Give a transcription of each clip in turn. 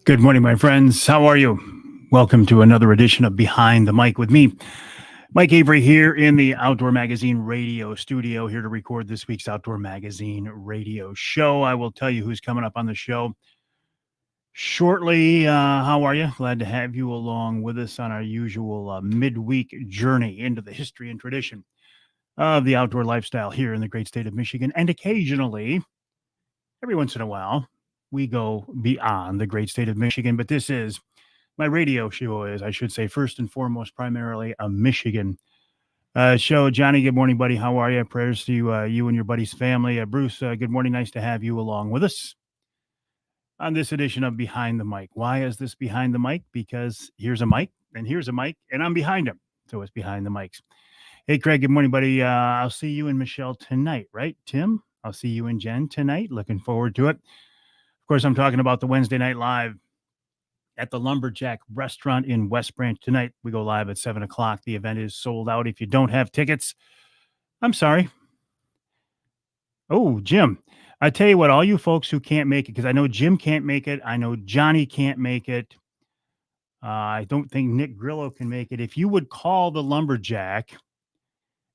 Good morning, my friends. How are you? Welcome to another edition of Behind the Mic with me, Mike Avery, here in the Outdoor Magazine radio studio, here to record this week's Outdoor Magazine radio show. I will tell you who's coming up on the show shortly. How are you? Glad to have you along with us on our usual midweek journey into the history and tradition of the outdoor lifestyle here in the great state of Michigan. And occasionally, every once in a while, we go beyond the great state of Michigan, but this is my radio show is, I should say, first and foremost, primarily a Michigan show. Johnny, good morning, buddy. How are you? Prayers to you and your buddy's family. Bruce, good morning. Nice to have you along with us on this edition of Behind the Mic. Why is this Behind the Mic? Because here's a mic, and I'm behind him. So it's Behind the Mics. Hey, Craig, good morning, buddy. I'll see you and Michelle tonight, right? Tim, I'll see you and Jen tonight. Looking forward to it. Of course, I'm talking about the Wednesday Night Live at the Lumberjack Restaurant in West Branch tonight. We go live at 7 o'clock. The event is sold out. If you don't have tickets, I'm sorry. Oh, Jim, I tell you what, all you folks who can't make it, because I know Jim can't make it. I know Johnny can't make it. I don't think Nick Grillo can make it. If you would call the Lumberjack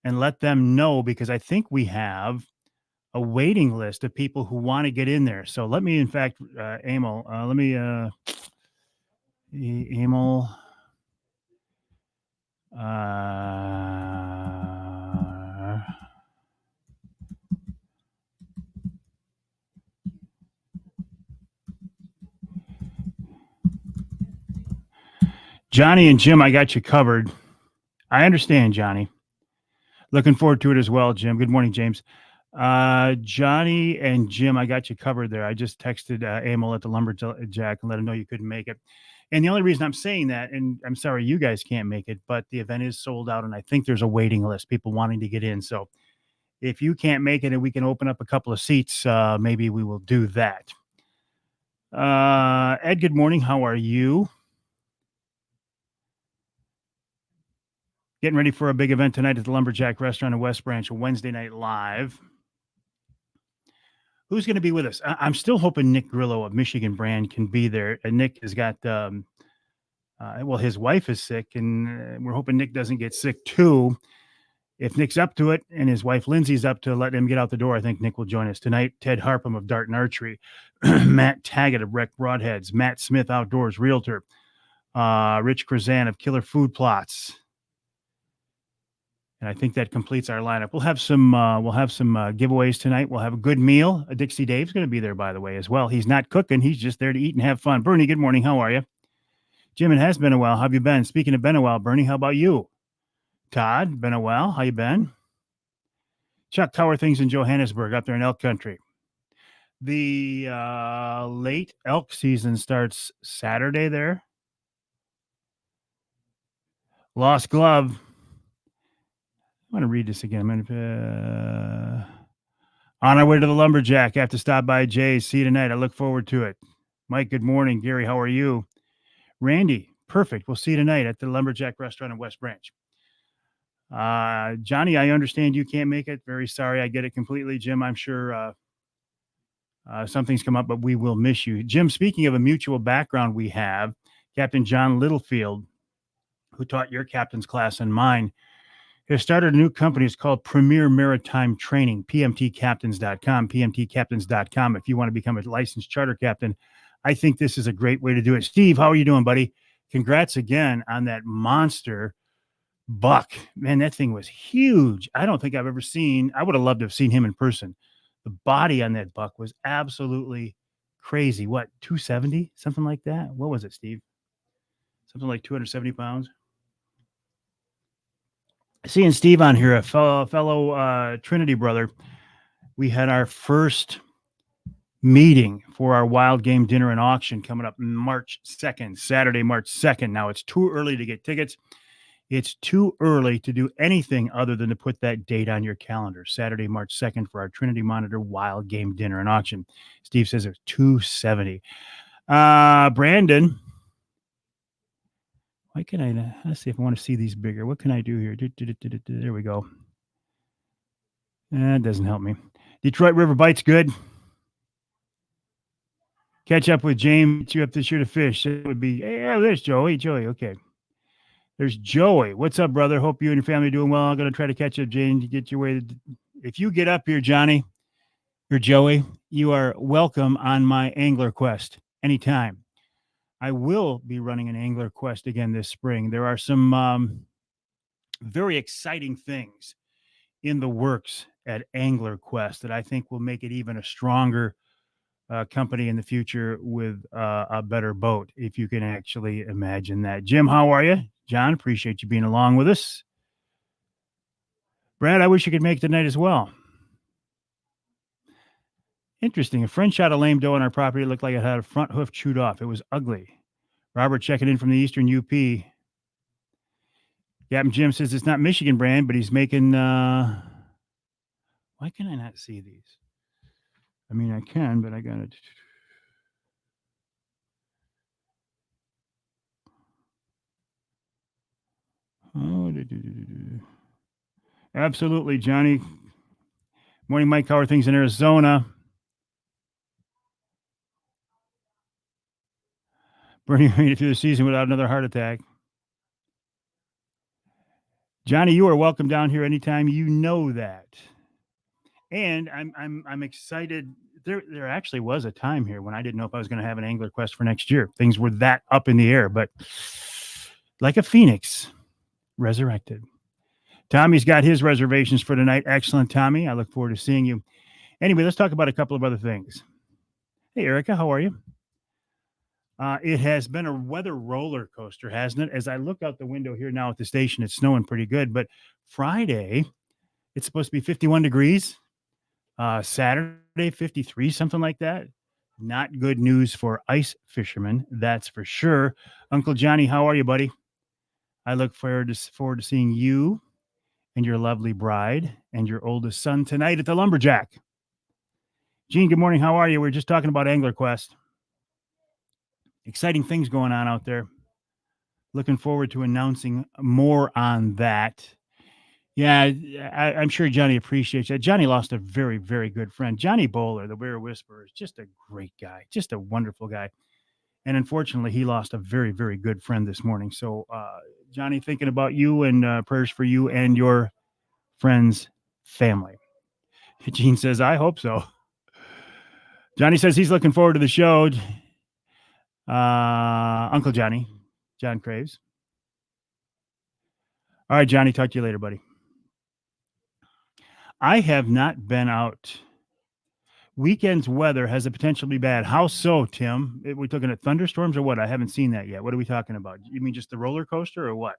and let them know, because I think we have a waiting list of people who want to get in there. So let me, in fact, Emil, Emil. Johnny and Jim, I got you covered. I understand, Johnny. Looking forward to it as well, Jim. Good morning, James. Johnny and Jim, I got you covered there. I just texted Emil at the Lumberjack and let him know you couldn't make it. And the only reason I'm saying that, and I'm sorry you guys can't make it, but the event is sold out, and I think there's a waiting list, people wanting to get in. So if you can't make it and we can open up a couple of seats, maybe we will do that. Ed, good morning. How are you? Getting ready for a big event tonight at the Lumberjack Restaurant in West Branch, Wednesday Night Live. Who's going to be with us? I'm still hoping Nick Grillo of Michigan Brand can be there. And Nick has got, his wife is sick, and we're hoping Nick doesn't get sick too. If Nick's up to it and his wife Lindsay's up to letting him get out the door, I think Nick will join us tonight. Ted Harpham of Dart and Archery, Matt Taggett of Rec Broadheads, Matt Smith Outdoors Realtor, Rich Krazan of Killer Food Plots. And I think that completes our lineup. We'll have some giveaways tonight. We'll have a good meal. Dixie Dave's going to be there, by the way, as well. He's not cooking. He's just there to eat and have fun. Bernie, good morning. How are you? Jim, it has been a while. How have you been? Speaking of been a while, Bernie, how about you? Todd, been a while. How you been? Chuck, how are things in Johannesburg up there in elk country? The late elk season starts Saturday there. Lost glove. I want to read this again. On our way to the Lumberjack, I have to stop by Jay's. See you tonight. I look forward to it. Mike, good morning. Gary, how are you? Randy, perfect. We'll see you tonight at the Lumberjack Restaurant in West Branch. Johnny, I understand you can't make it. Very sorry. I get it completely. Jim, I'm sure something's come up, but we will miss you. Jim, speaking of a mutual background we have, Captain John Littlefield, who taught your captain's class and mine, has started a new company. It's called Premier Maritime Training, pmtcaptains.com, pmtcaptains.com. If you want to become a licensed charter captain, I think this is a great way to do it. Steve, how are you doing, buddy? Congrats again on that monster buck. Man, that thing was huge. I don't think I've ever seen, I would have loved to have seen him in person. The body on that buck was absolutely crazy. What, 270? Something like that? What was it, Steve? Something like 270 pounds? Seeing Steve on here, a fellow Trinity brother. We had our first meeting for our wild game dinner and auction coming up March 2nd, Saturday, March 2nd. Now, it's too early to get tickets. It's too early to do anything other than to put that date on your calendar. Saturday, March 2nd for our Trinity Monitor wild game dinner and auction. Steve says it's 270. Brandon. Why can I? Let's see if I want to see these bigger. What can I do here? There we go. That doesn't help me. Detroit River Bite's good. Catch up with James. Get you up this year to fish. It would be, hey, yeah, there's Joey. Joey, okay. There's Joey. What's up, brother? Hope you and your family are doing well. I'm going to try to catch up, James, to get your way. If you get up here, Johnny or Joey, you are welcome on my Angler Quest anytime. I will be running an Angler Quest again this spring. There are some very exciting things in the works at Angler Quest that I think will make it even a stronger company in the future with a better boat, if you can actually imagine that. Jim, how are you? John, appreciate you being along with us. Brad, I wish you could make tonight as well. Interesting. A friend shot a lame doe on our property. It looked like it had a front hoof chewed off. It was ugly. Robert checking in from the Eastern UP. Captain Jim says it's not Michigan brand, but he's making. Why can I not see these? I mean, I can, but I got to. Oh, absolutely, Johnny. Morning, Mike. How are things in Arizona? Bernie made it through the season without another heart attack. Johnny, you are welcome down here anytime. You know that. And I'm excited. There actually was a time here when I didn't know if I was going to have an Angler Quest for next year. Things were that up in the air, but like a phoenix, resurrected. Tommy's got his reservations for tonight. Excellent, Tommy. I look forward to seeing you. Anyway, let's talk about a couple of other things. Hey, Erica, how are you? It has been a weather roller coaster, hasn't it? As I look out the window here now at the station, it's snowing pretty good. But Friday, it's supposed to be 51 degrees. Saturday, 53, something like that. Not good news for ice fishermen, that's for sure. Uncle Johnny, how are you, buddy? I look forward to seeing you and your lovely bride and your oldest son tonight at the Lumberjack. Gene, good morning. How are you? We are just talking about Angler Quest. Exciting things going on out there. Looking forward to announcing more on that. Yeah, I'm sure Johnny appreciates that. Johnny lost a very, very good friend. Johnny Bowler, the Bear Whisperer, is just a great guy, just a wonderful guy. And unfortunately, he lost a very, very good friend this morning. So, Johnny, thinking about you and prayers for you and your friend's family. Gene says, I hope so. Johnny says he's looking forward to the show. Uncle Johnny, John Craves. All right, Johnny, talk to you later, buddy. I have not been out. Weekend's weather has the potential to be bad. How so, Tim? Are we looking at thunderstorms or what? I haven't seen that yet. What are we talking about? You mean just the roller coaster or what?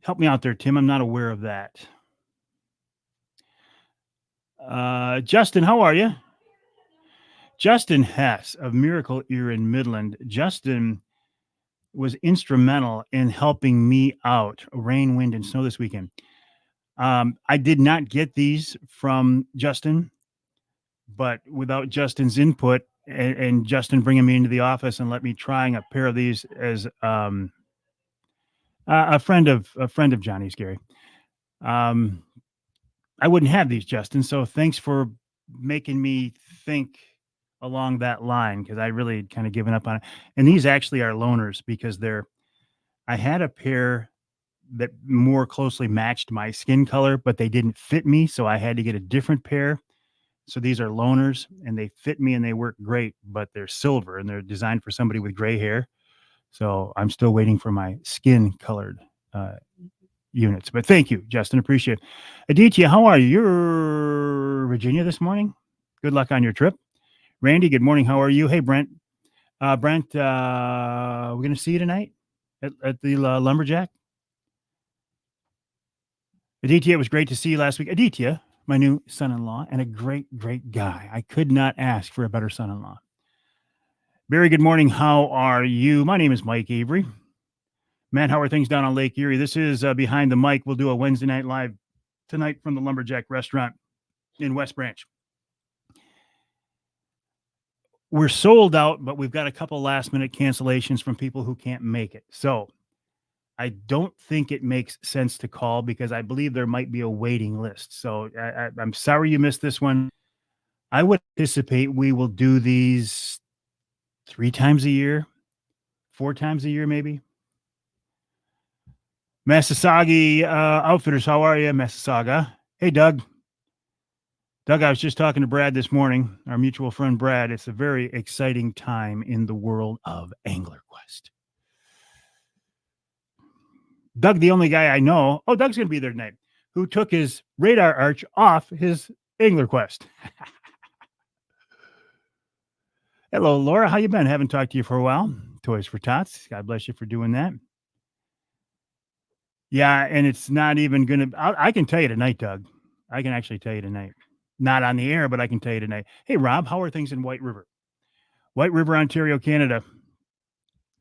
Help me out there, Tim. I'm not aware of that. Justin, how are you? Justin Hess of Miracle Ear in Midland. Justin was instrumental in helping me out. Rain, wind, and snow this weekend. I did not get these from Justin, but without Justin's input and Justin bringing me into the office and let me trying a pair of these as a friend of Johnny's, Gary. I wouldn't have these, Justin. So thanks for making me think along that line because I really kind of given up on it. And these actually are loaners because I had a pair that more closely matched my skin color, but they didn't fit me. So I had to get a different pair. So these are loaners and they fit me and they work great, but they're silver and they're designed for somebody with gray hair. So I'm still waiting for my skin colored units. But thank you, Justin. Appreciate it. Aditya, how are you? You're Virginia this morning. Good luck on your trip. Randy, good morning. How are you? Hey, Brent. Brent, we're going to see you tonight at the Lumberjack. Aditya, it was great to see you last week. Aditya, my new son-in-law, and a great, great guy. I could not ask for a better son-in-law. Barry, good morning. How are you? My name is Mike Avery. Matt, how are things down on Lake Erie? This is Behind the Mic. We'll do a Wednesday night live tonight from the Lumberjack restaurant in West Branch. We're sold out, but we've got a couple last minute cancellations from people who can't make it. So I don't think it makes sense to call because I believe there might be a waiting list. So I'm sorry you missed this one. I would anticipate we will do these 3 times a year, 4 times a year, maybe. Massasauga Outfitters, how are you, Massasauga? Hey, Doug. Doug, I was just talking to Brad this morning, our mutual friend Brad. It's a very exciting time in the world of Angler Quest. Doug, the only guy I know, Doug's going to be there tonight, who took his radar arch off his Angler Quest. Hello, Laura. How you been? Haven't talked to you for a while. Toys for Tots. God bless you for doing that. Yeah, and it's not even going to, I can tell you tonight, Doug. I can actually tell you tonight. Not on the air, but I can tell you tonight. Hey, Rob, how are things in White River? White River, Ontario, Canada.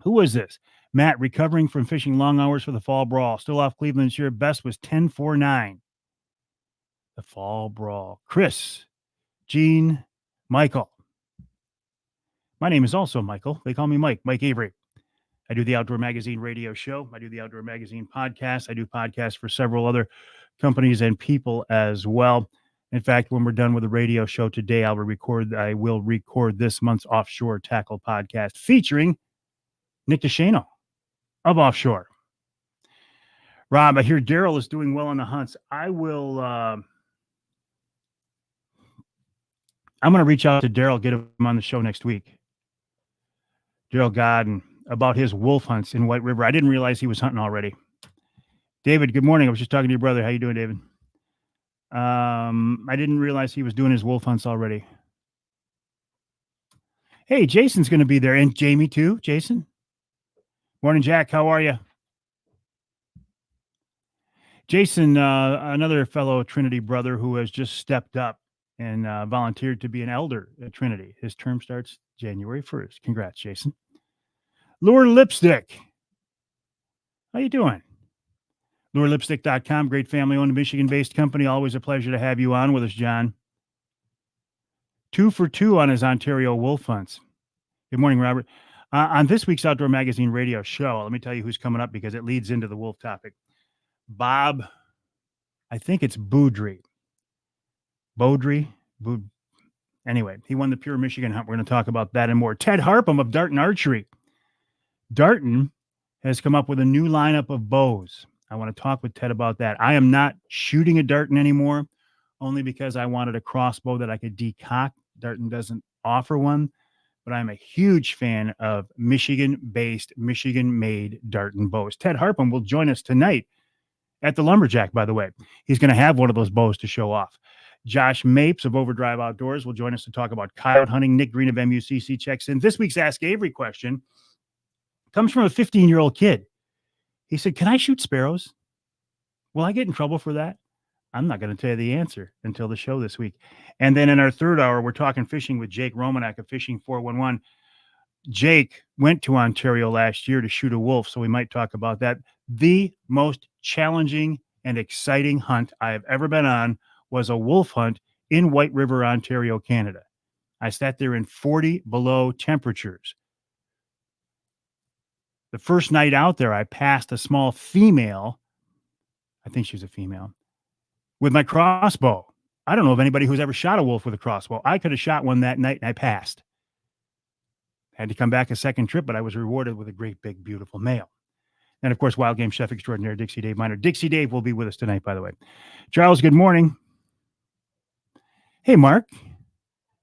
Who was this? Matt, recovering from fishing long hours for the fall brawl. Still off Cleveland this year. Best was 10.49. The fall brawl. Chris, Gene, Michael. My name is also Michael. They call me Mike Avery. I do the Outdoor Magazine radio show. I do the Outdoor Magazine podcast. I do podcasts for several other companies and people as well. In fact, when we're done with the radio show today, I will record this month's Offshore Tackle podcast featuring Nick DeShano of Offshore. Rob, I hear Daryl is doing well on the hunts. I'm going to reach out to Daryl, get him on the show next week. Daryl Godden, about his wolf hunts in White River. I didn't realize he was hunting already. David, good morning. I was just talking to your brother. How you doing, David? I didn't realize he was doing his wolf hunts already. Hey, Jason's going to be there. And Jamie too. Jason? Morning, Jack. How are you? Jason, another fellow Trinity brother who has just stepped up and volunteered to be an elder at Trinity. His term starts January 1st. Congrats, Jason. Lure Lipstick. How you doing? LureLipstick.com, great family-owned, Michigan-based company. Always a pleasure to have you on with us, John. 2 for 2 on his Ontario wolf hunts. Good morning, Robert. On this week's Outdoor Magazine radio show, let me tell you who's coming up because it leads into the wolf topic. Bob, I think it's Boudry. Anyway, he won the Pure Michigan Hunt. We're going to talk about that and more. Ted Harpham of Darton Archery. Darton has come up with a new lineup of bows. I want to talk with Ted about that. I am not shooting a Darton anymore, only because I wanted a crossbow that I could decock. Darton doesn't offer one, but I'm a huge fan of Michigan-based, Michigan-made Darton bows. Ted Harpham will join us tonight at the Lumberjack, by the way. He's going to have one of those bows to show off. Josh Mapes of Overdrive Outdoors will join us to talk about coyote hunting. Nick Green of MUCC checks in. This week's Ask Avery question comes from a 15-year-old kid. He said, can I shoot sparrows? Will I get in trouble for that? I'm not going to tell you the answer until the show this week. And then in our third hour, we're talking fishing with Jake Romanek of Fishing 411. Jake went to Ontario last year to shoot a wolf, so we might talk about that. The most challenging and exciting hunt I have ever been on was a wolf hunt in White River, Ontario, Canada. I sat there in 40 below temperatures. The first night out there, I passed a small female, I think she was a female, with my crossbow. I don't know of anybody who's ever shot a wolf with a crossbow. I could have shot one that night and I passed. Had to come back a second trip, but I was rewarded with a great, big, beautiful male. And of course, wild game chef extraordinaire, Dixie Dave Miner. Dixie Dave will be with us tonight, by the way. Charles, good morning. Hey, Mark.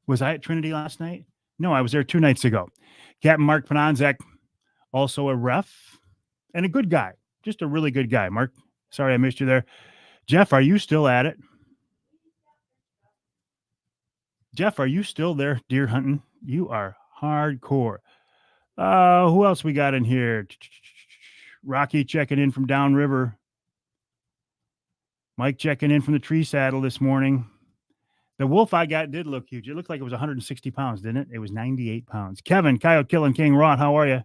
Was I at Trinity last night? No, I was there 2 nights ago. Captain Mark Pananzak, also a ref and a good guy. Just a really good guy. Mark, sorry I missed you there. Jeff, are you still at it? Jeff, are you still there deer hunting? You are hardcore. Who else we got in here? Rocky checking in from downriver. Mike checking in from the tree saddle this morning. The wolf I got did look huge. It looked like it was 160 pounds, didn't it? It was 98 pounds. Kevin, Coyote Killing King Rod, how are you?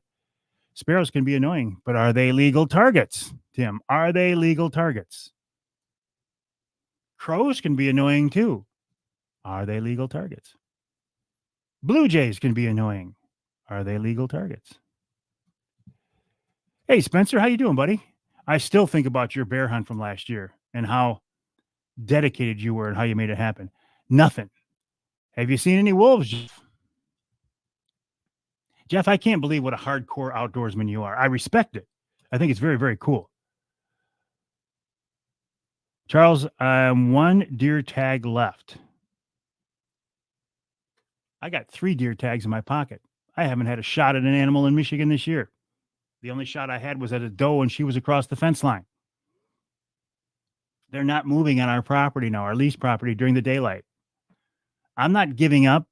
Sparrows can be annoying, but are they legal targets? Tim, are they legal targets? Crows can be annoying too. Are they legal targets? Blue jays can be annoying. Are they legal targets? Hey, Spencer, how you doing, buddy? I still think about your bear hunt from last year and how dedicated you were and how you made it happen. Nothing. Have you seen any wolves, Jeff? Jeff, I can't believe what a hardcore outdoorsman you are. I respect it. I think it's very, very cool. Charles, one deer tag left. I got 3 deer tags in my pocket. I haven't had a shot at an animal in Michigan this year. The only shot I had was at a doe, and she was across the fence line. They're not moving on our property now, our lease property, during the daylight. I'm not giving up,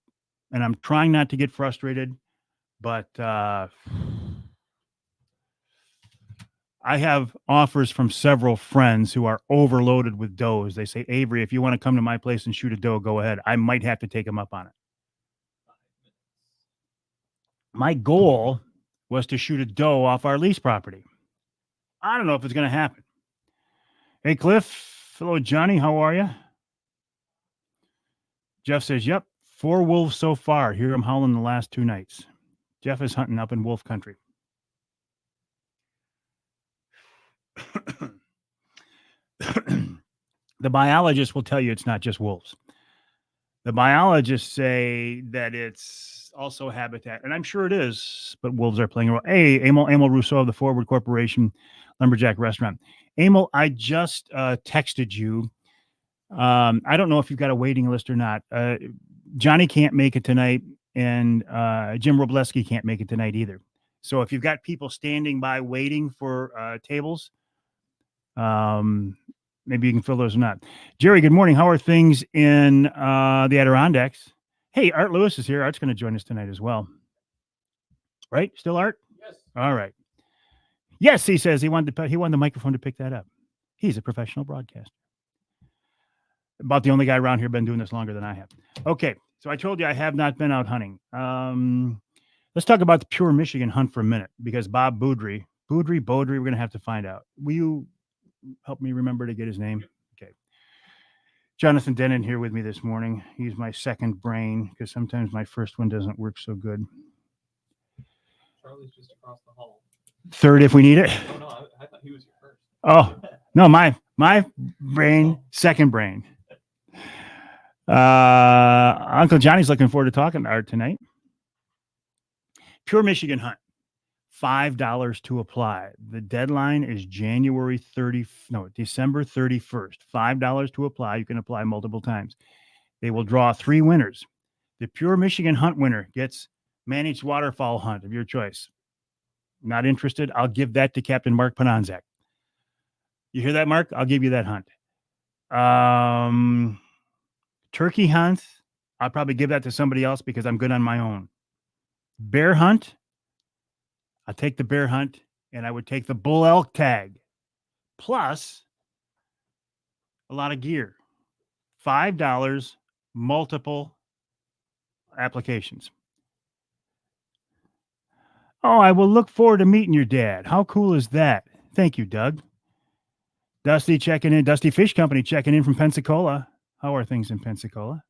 and I'm trying not to get frustrated, but I have offers from several friends who are overloaded with does. They say, Avery, if you want to come to my place and shoot a doe, go ahead. I might have to take them up on it. My goal was to shoot a doe off our lease property. I don't know if it's going to happen. Hey, Cliff. Hello, Johnny. How are you? Jeff says, yep, 4 wolves so far. Hear them howling the last 2 nights. Jeff is hunting up in wolf country. The biologists will tell you it's not just wolves. The biologists say that it's also habitat, and I'm sure it is, but wolves are playing a role. Hey, Emil Rousseau of the Forward Corporation Lumberjack Restaurant. Emil, I just texted you. I don't know if you've got a waiting list or not. Johnny can't make it tonight, and Jim Robleski can't make it tonight either. So if you've got people standing by waiting for tables, maybe you can fill those or not. Jerry, good morning. How are things in the Adirondacks? Hey, Art Lewis is here. Art's going to join us tonight as well. Right? Still Art? Yes. All right. Yes, he says he wanted the microphone to pick that up. He's a professional broadcaster. About the only guy around here been doing this longer than I have. Okay, so I told you I have not been out hunting. Let's talk about the Pure Michigan hunt for a minute, because Bob Boudry, we're going to have to find out. Will you help me remember to get his name? Okay. Jonathan Denon here with me this morning. He's my second brain, because sometimes my first one doesn't work so good. Charlie's just across the hall. Third if we need it. Oh, no, I thought he was your first. Oh, no, my brain, second brain. Uncle Johnny's looking forward to talking to Art tonight. Pure Michigan hunt, $5 to apply. The deadline is December 31st. $5 to apply. You can apply multiple times. They will draw 3 winners. The Pure Michigan hunt winner gets managed waterfowl hunt of your choice. Not interested? I'll give that to Captain Mark Pananzak. You hear that, Mark? I'll give you that hunt. Turkey hunt, I'll probably give that to somebody else because I'm good on my own. Bear hunt, I'll take the bear hunt, and I would take the bull elk tag, plus a lot of gear. $5, multiple applications. Oh, I will look forward to meeting your dad. How cool is that? Thank you, Doug. Dusty checking in. Dusty Fish Company checking in from Pensacola. How are things in Pensacola?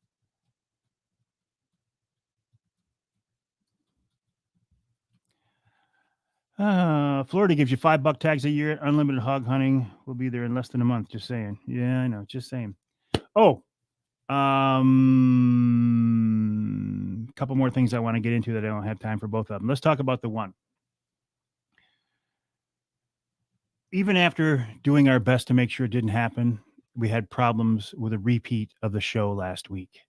Florida gives you $5 tags a year. Unlimited hog hunting. We'll be there in less than a month. Just saying. Yeah, I know. Just saying. Oh, couple more things I want to get into that I don't have time for both of them. Let's talk about the one. Even after doing our best to make sure it didn't happen, we had problems with a repeat of the show last week.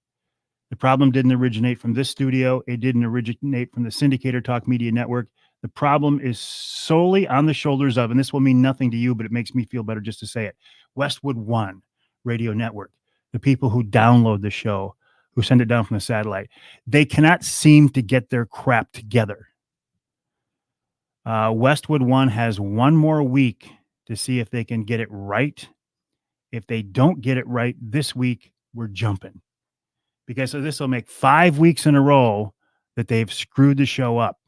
The problem didn't originate from this studio. It didn't originate from the Syndicator Talk Media Network. The problem is solely on the shoulders of, and this will mean nothing to you, but it makes me feel better just to say it, Westwood One Radio Network, the people who download the show, who send it down from the satellite. They cannot seem to get their crap together. Westwood One has one more week to see if they can get it right. If they don't get it right this week, we're jumping. Because this will make 5 weeks in a row that they've screwed the show up.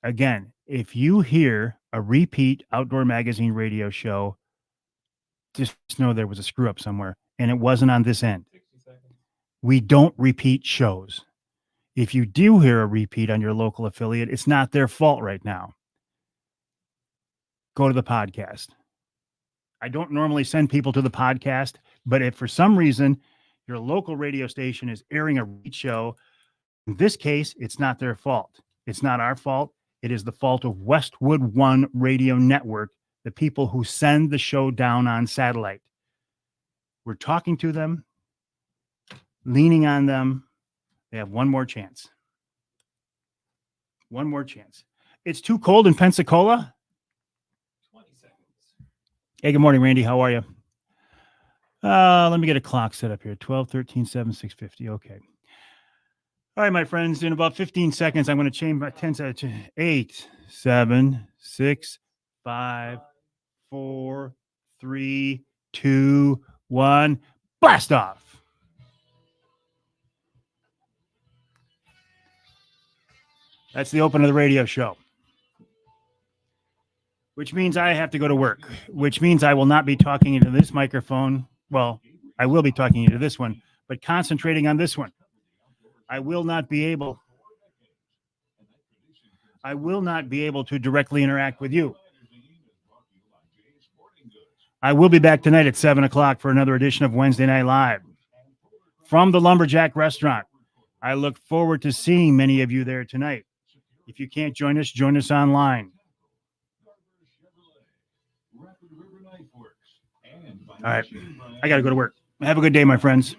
Again, if you hear a repeat Outdoor Magazine radio show, just know there was a screw up somewhere, and it wasn't on this end. 60 seconds. We don't repeat shows. If you do hear a repeat on your local affiliate, it's not their fault right now. go to the podcast. I don't normally send people to the podcast, but if for some reason your local radio station is airing a read show, in this case, it's not their fault. It's not our fault. It is the fault of Westwood One Radio Network, the people who send the show down on satellite. We're talking to them, leaning on them. They have one more chance. One more chance. It's too cold in Pensacola. 20 seconds. Hey, good morning, Randy. How are you? Let me get a clock set up here. 12, 13, 7, 6:50. Okay. All right, my friends. In about 15 seconds, I'm going to change my 10 seconds. 8, 7, 6, 5, 4, 3, 2, 1. Blast off. That's the open of the radio show. Which means I have to go to work, which means I will not be talking into this microphone. Well, I will be talking into this one, but concentrating on this one. I will not be able to directly interact with you. I will be back tonight at 7 o'clock for another edition of Wednesday Night Live from the Lumberjack Restaurant. I look forward to seeing many of you there tonight. If you can't join us online. All right. I got to go to work. Have a good day, my friends.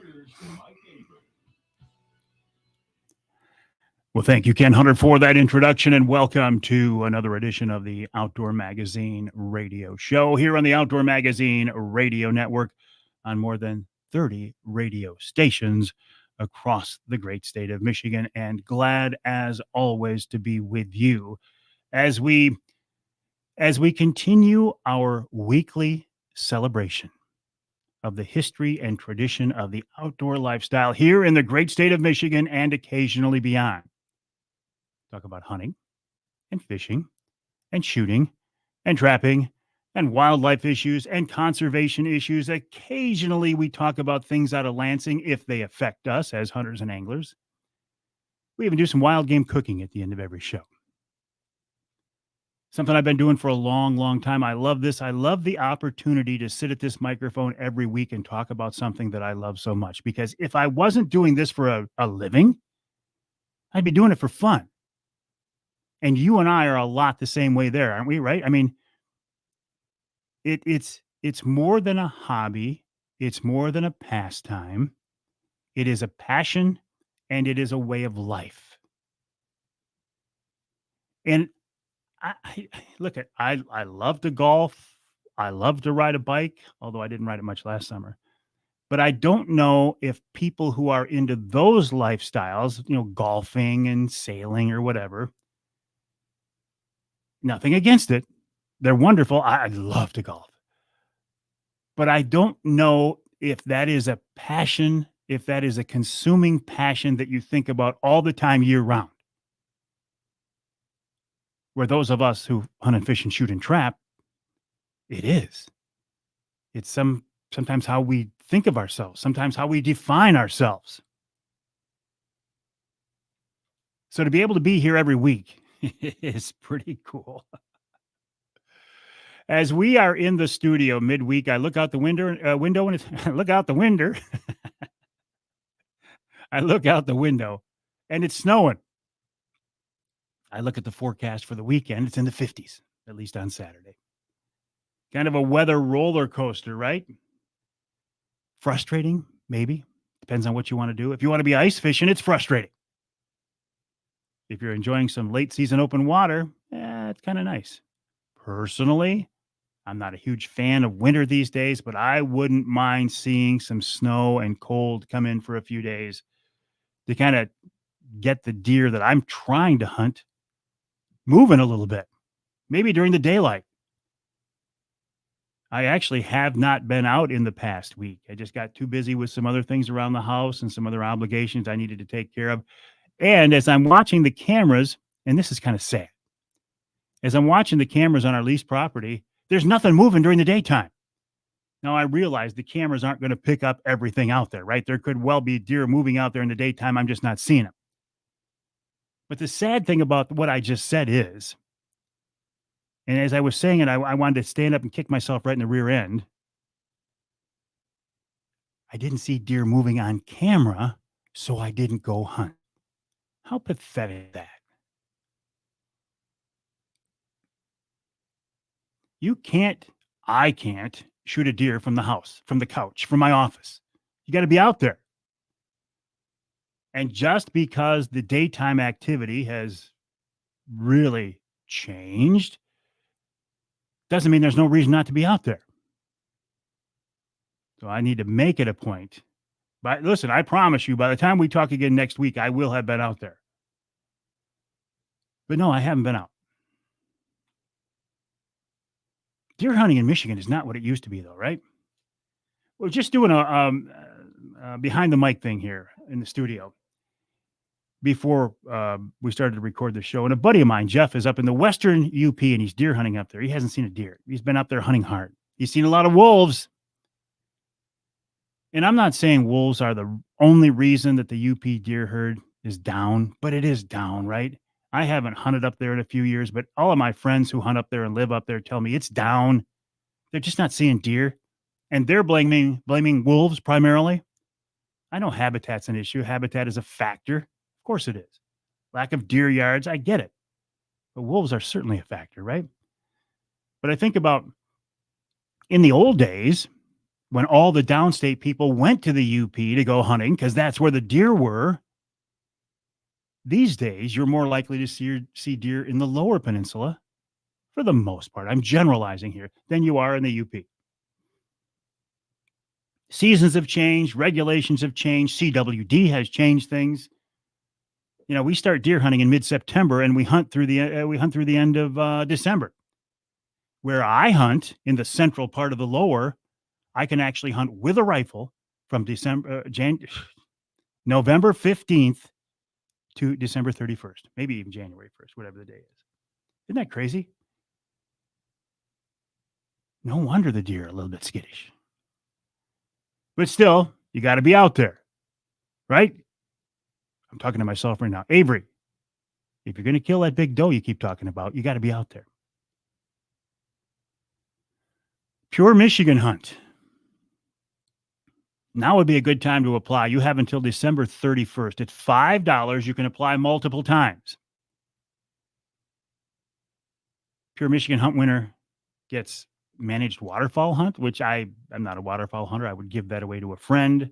Well, thank you, Ken Hunter, for that introduction, and welcome to another edition of the Outdoor Magazine radio show here on the Outdoor Magazine Radio Network on more than 30 radio stations across the great state of Michigan, and glad as always to be with you as we continue our weekly celebration of the history and tradition of the outdoor lifestyle here in the great state of Michigan and occasionally beyond. Talk about hunting and fishing and shooting and trapping and wildlife issues and conservation issues. Occasionally we talk about things out of Lansing if they affect us as hunters and anglers. We even do some wild game cooking at the end of every show. Something I've been doing for a long, long time. I love this. I love the opportunity to sit at this microphone every week and talk about something that I love so much. Because if I wasn't doing this for a living, I'd be doing it for fun. And you and I are a lot the same way there, aren't we? Right? I mean, it's more than a hobby. It's more than a pastime. It is a passion, and it is a way of life. And I look at I love to golf. I love to ride a bike, although I didn't ride it much last summer. But I don't know if people who are into those lifestyles, golfing and sailing or whatever, nothing against it. They're wonderful. I love to golf. But I don't know if that is a passion, if that is a consuming passion that you think about all the time year round. Where those of us who hunt and fish and shoot and trap, it is. It's sometimes how we think of ourselves, sometimes how we define ourselves. So to be able to be here every week is pretty cool. As we are in the studio midweek, I look out the window and I look out the window. I look out the window and it's snowing. I look at the forecast for the weekend. It's in the 50s, at least on Saturday. Kind of a weather roller coaster, right? Frustrating, maybe. Depends on what you want to do. If you want to be ice fishing, it's frustrating. If you're enjoying some late season open water, it's kind of nice. Personally, I'm not a huge fan of winter these days, but I wouldn't mind seeing some snow and cold come in for a few days to kind of get the deer that I'm trying to hunt moving a little bit, maybe during the daylight. I actually have not been out in the past week. I just got too busy with some other things around the house and some other obligations I needed to take care of. And as I'm watching the cameras, and this is kind of sad, as I'm watching the cameras on our leased property, there's nothing moving during the daytime. Now, I realize the cameras aren't going to pick up everything out there, right? There could well be deer moving out there in the daytime. I'm just not seeing them. But the sad thing about what I just said is And as I was saying it, I wanted to stand up and kick myself right in the rear end. I didn't see deer moving on camera, so I didn't go hunt. How pathetic is that? You can't, I can't shoot a deer from the house, from the couch, from my office. You got to be out there. And just because the daytime activity has really changed doesn't mean there's no reason not to be out there. So I need to make it a point. But listen, I promise you, by the time we talk again next week, I will have been out there. But no, I haven't been out. Deer hunting in Michigan is not what it used to be, though, right? We're just doing a behind the mic thing here in the studio before we started to record the show. And a buddy of mine, Jeff, is up in the western UP and he's deer hunting up there. He hasn't seen a deer. He's been up there hunting hard. He's seen a lot of wolves. And I'm not saying wolves are the only reason that the UP deer herd is down, but it is down, right? I haven't hunted up there in a few years, but all of my friends who hunt up there and live up there tell me it's down. They're just not seeing deer. And they're blaming wolves primarily. I know habitat's an issue. Habitat is a factor. Of course it is. Lack of deer yards, I get it. But wolves are certainly a factor, right? But I think about in the old days, when all the downstate people went to the UP to go hunting, because that's where the deer were, these days you're more likely to see deer in the lower peninsula, for the most part, I'm generalizing here, than you are in the UP. Seasons have changed, regulations have changed, CWD has changed things. You know, we start deer hunting in mid-September and we hunt through the end of December. Where I hunt in the central part of the lower, I can actually hunt with a rifle from November 15th to December 31st, maybe even January 1st, whatever the day is. Isn't that crazy? No wonder the deer are a little bit skittish. But still, you got to be out there, right? I'm talking to myself right now. Avery, if you're going to kill that big doe you keep talking about, you got to be out there. Pure Michigan hunt. Now would be a good time to apply. You have until December 31st. It's $5. You can apply multiple times. Pure Michigan Hunt winner gets managed waterfowl hunt, which I'm not a waterfowl hunter. I would give that away to a friend.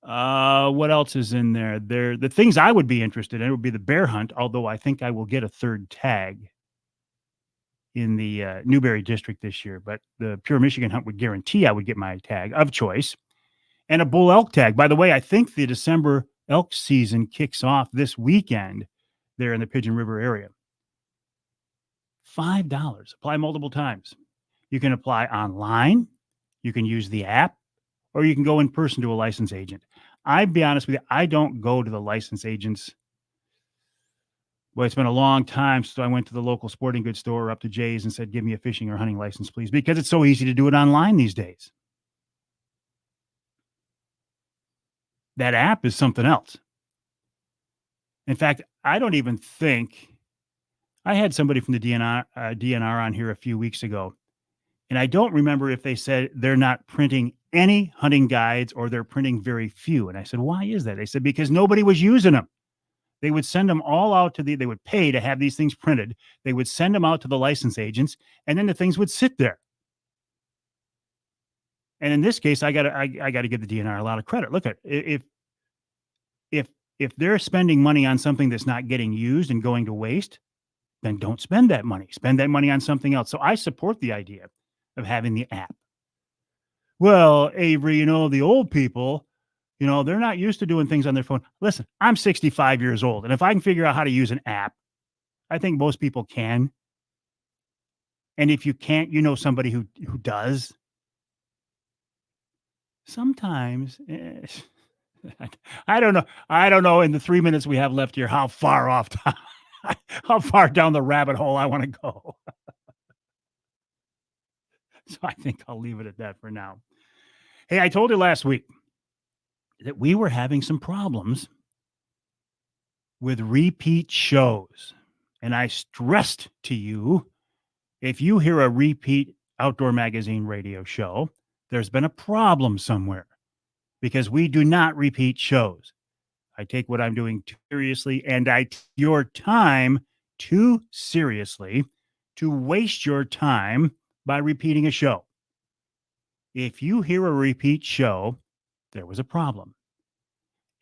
What else is in there? The things I would be interested in would be the bear hunt, although I think I will get a third tag in the Newberry district this year. But the Pure Michigan Hunt would guarantee I would get my tag of choice. And a bull elk tag. By the way, I think the December elk season kicks off this weekend there in the Pigeon River area. $5. Apply multiple times. You can apply online. You can use the app, or you can go in person to a license agent. I'd be honest with you, I don't go to the license agents. Well, it's been a long time since I went to the local sporting goods store or up to Jay's and said, give me a fishing or hunting license, please, because it's so easy to do it online these days. That app is something else. In fact, I don't even think I had somebody from the DNR on here a few weeks ago, and I don't remember if they said they're not printing any hunting guides or they're printing very few. And I said, why is that? They said, because nobody was using them. They would send them all out to they would pay to have these things printed. They would send them out to the license agents, and then the things would sit there. And in this case, I got to give the DNR a lot of credit. Look at if they're spending money on something that's not getting used and going to waste, then don't spend that money. Spend that money on something else. So I support the idea of having the app. Well, Avery, the old people, they're not used to doing things on their phone. Listen, I'm 65 years old, and if I can figure out how to use an app, I think most people can. And if you can't, somebody who does. Sometimes, I don't know. I don't know in the 3 minutes we have left here how far down the rabbit hole I want to go. So I think I'll leave it at that for now. Hey, I told you last week that we were having some problems with repeat shows. And I stressed to you If you hear a repeat Outdoor Magazine radio show, there's been a problem somewhere because we do not repeat shows. I take what I'm doing too seriously, and I take your time too seriously to waste your time by repeating a show. If you hear a repeat show, there was a problem.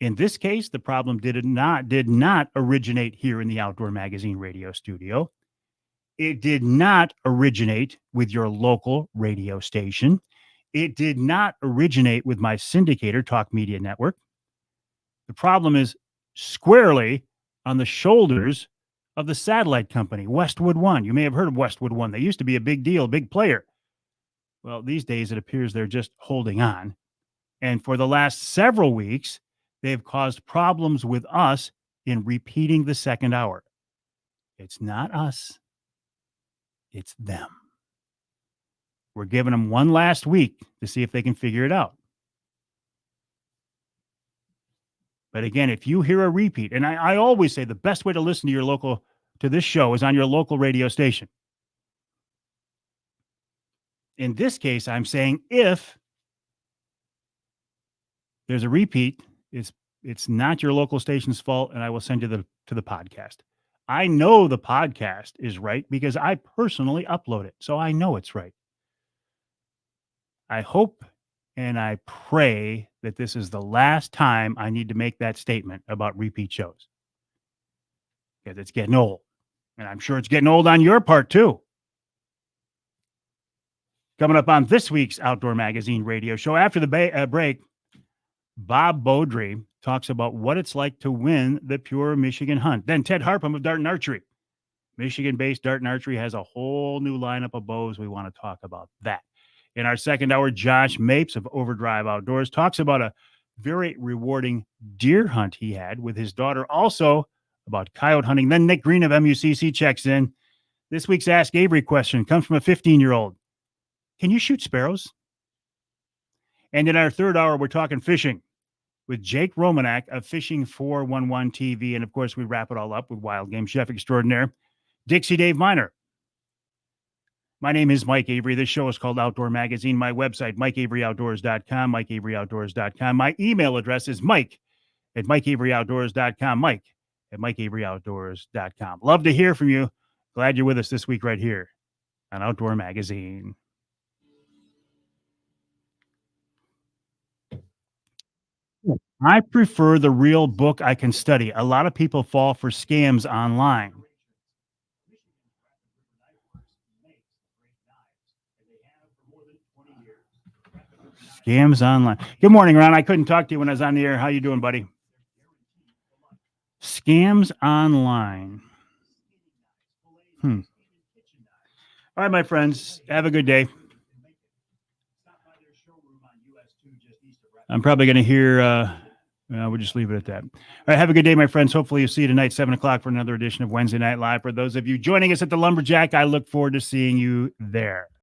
In this case, the problem did not originate here in the Outdoor Magazine radio studio. It did not originate with your local radio station. It did not originate with my syndicator, Talk Media Network. The problem is squarely on the shoulders of the satellite company, Westwood One. You may have heard of Westwood One. They used to be a big deal, a big player. Well, these days it appears they're just holding on. And for the last several weeks, they've caused problems with us in repeating the second hour. It's not us. It's them. We're giving them one last week to see if they can figure it out. But again, if you hear a repeat, and I always say the best way to listen to this show is on your local radio station. In this case, I'm saying if there's a repeat, it's not your local station's fault, and I will send you to the podcast. I know the podcast is right because I personally upload it, so I know it's right. I hope and I pray that this is the last time I need to make that statement about repeat shows, because it's getting old, and I'm sure it's getting old on your part too. Coming up on this week's Outdoor Magazine radio show, after the break, Bob Beaudry talks about what it's like to win the Pure Michigan Hunt. Then Ted Harpham of Dart and Archery. Michigan-based Dart and Archery has a whole new lineup of bows. We want to talk about that. In our second hour, Josh Mapes of Overdrive Outdoors talks about a very rewarding deer hunt he had with his daughter, also about coyote hunting. Then Nick Green of MUCC checks in. This week's Ask Avery question comes from a 15-year-old. Can you shoot sparrows? And in our third hour, we're talking fishing with Jake Romanak of Fishing 411 TV. And of course, we wrap it all up with Wild Game Chef Extraordinaire, Dixie Dave Miner. My name is Mike Avery. This show is called Outdoor Magazine. My website, MikeAveryOutdoors.com, MikeAveryOutdoors.com. My email address is Mike@MikeAveryOutdoors.com, Mike@MikeAveryOutdoors.com. Love to hear from you. Glad you're with us this week right here on Outdoor Magazine. I prefer the real book I can study. A lot of people fall for scams online. Scams online. Good morning, Ron. I couldn't talk to you when I was on the air. How you doing, buddy? Scams online. All right, my friends. Have a good day. I'm probably going to hear... we'll just leave it at that. All right. Have a good day, my friends. Hopefully you'll see you tonight, 7:00 for another edition of Wednesday Night Live. For those of you joining us at the Lumberjack, I look forward to seeing you there.